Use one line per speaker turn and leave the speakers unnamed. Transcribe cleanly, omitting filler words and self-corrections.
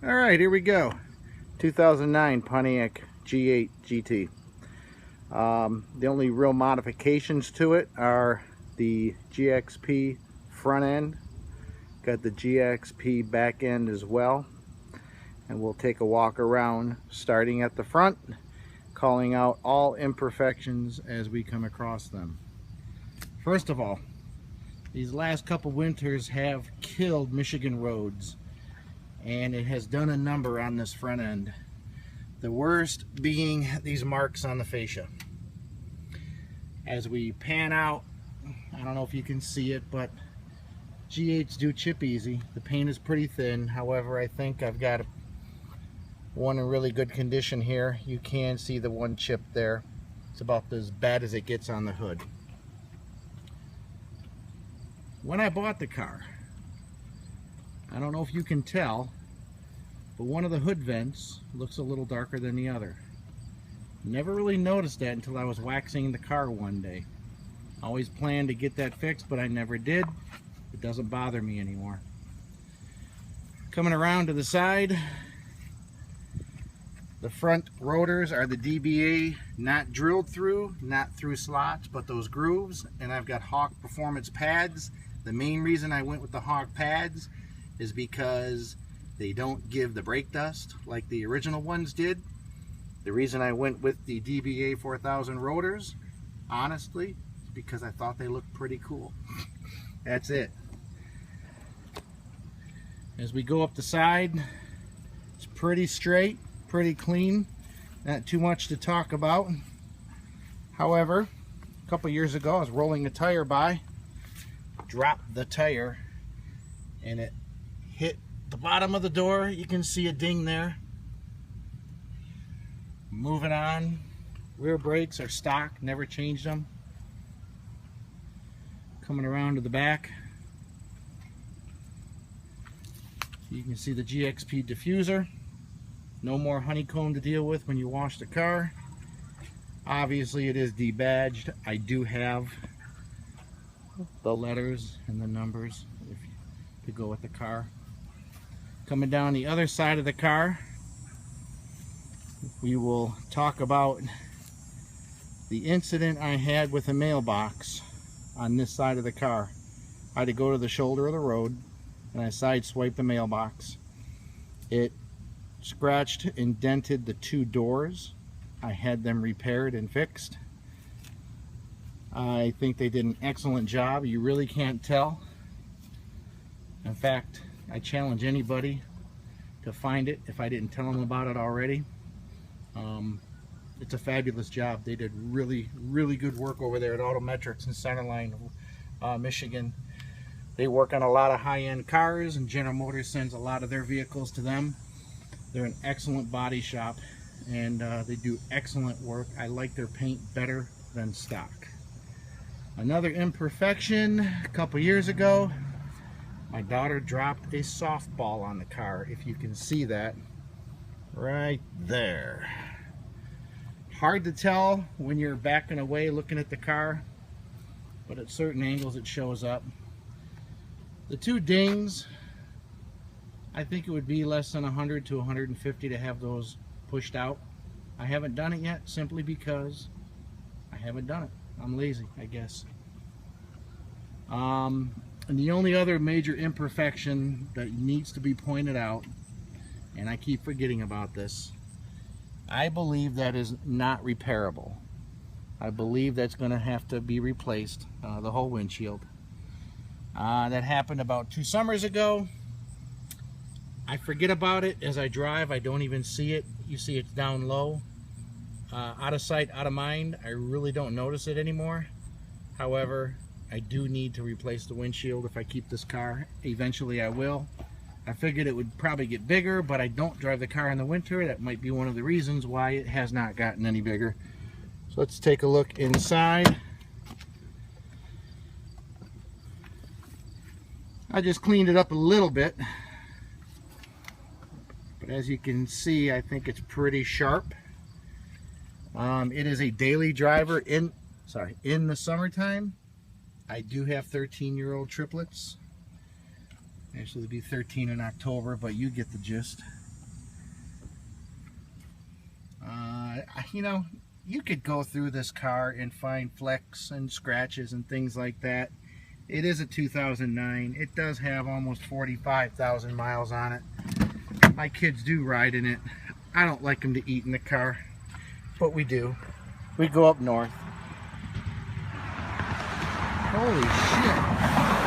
All right, here we go. 2009 Pontiac G8 GT. The only real modifications to it are the GXP front end, got the GXP back end as well, and we'll take a walk around starting at the front, calling out all imperfections as we come across them. First of all, these last couple winters have killed Michigan roads, and it has done a number on this front end. The worst being these marks on the fascia. As we pan out, I don't know if you can see it, but G8s do chip easy. The paint is pretty thin. However, I think I've got one in really good condition here. You can see the one chip there. It's about as bad as it gets on the hood. When I bought the car, I don't know if you can tell, but one of the hood vents looks a little darker than the other. Never really noticed that until I was waxing the car one day. Always planned to get that fixed, but I never did. It doesn't bother me anymore. Coming around to the side, the front rotors are the DBA, not drilled through, not through slots, but those grooves, and I've got Hawk Performance pads. The main reason I went with the Hawk pads is because they don't give the brake dust like the original ones did. The reason I went with the DBA 4000 rotors, honestly, is because I thought they looked pretty cool. That's it. As we go up the side, it's pretty straight, pretty clean, not too much to talk about. However, a couple years ago I was rolling a tire by, dropped the tire, and it hit the bottom of the door. You can see a ding there. Moving on, rear brakes are stock, never changed them. Coming around to the back, you can see the GXP diffuser. No more honeycomb to deal with when you wash the car. Obviously it is debadged. I do have the letters and the numbers to go with the car. Coming down the other side of the car, we will talk about the incident I had with a mailbox on this side of the car. I had to go to the shoulder of the road and I sideswiped the mailbox. It scratched and dented the two doors. I had them repaired and fixed. I think they did an excellent job. You really can't tell. In fact, I challenge anybody to find it if I didn't tell them about it already. It's a fabulous job. They did really, really good work over there at Autometrics in Centerline, Michigan. They work on a lot of high-end cars, and General Motors sends a lot of their vehicles to them. They're an excellent body shop, and they do excellent work. I like their paint better than stock. Another imperfection, a couple years ago, my daughter dropped a softball on the car, if you can see that right there. Hard to tell when you're backing away looking at the car, but at certain angles it shows up. The two dings, I think it would be less than 100 to 150 to have those pushed out. I haven't done it yet simply because I haven't done it. I'm lazy, I guess. And the only other major imperfection that needs to be pointed out, and I keep forgetting about this, I believe that is not repairable. I believe that's going to have to be replaced, the whole windshield. That happened about 2 summers ago. I forget about it as I drive. I don't even see it. You see it's down low. Out of sight, out of mind. I really don't notice it anymore. However, I do need to replace the windshield if I keep this car. Eventually I will. I figured it would probably get bigger, but I don't drive the car in the winter. That might be one of the reasons why it has not gotten any bigger. So let's take a look inside. I just cleaned it up a little bit, but as you can see, I think it's pretty sharp. It is a daily driver in the summertime. I do have 13-year-old triplets. Actually, it'll be 13 in October, but you get the gist. You know, you could go through this car and find flecks and scratches and things like that. It is a 2009. It does have almost 45,000 miles on it. My kids do ride in it. I don't like them to eat in the car, but we do. We go up north. Holy shit.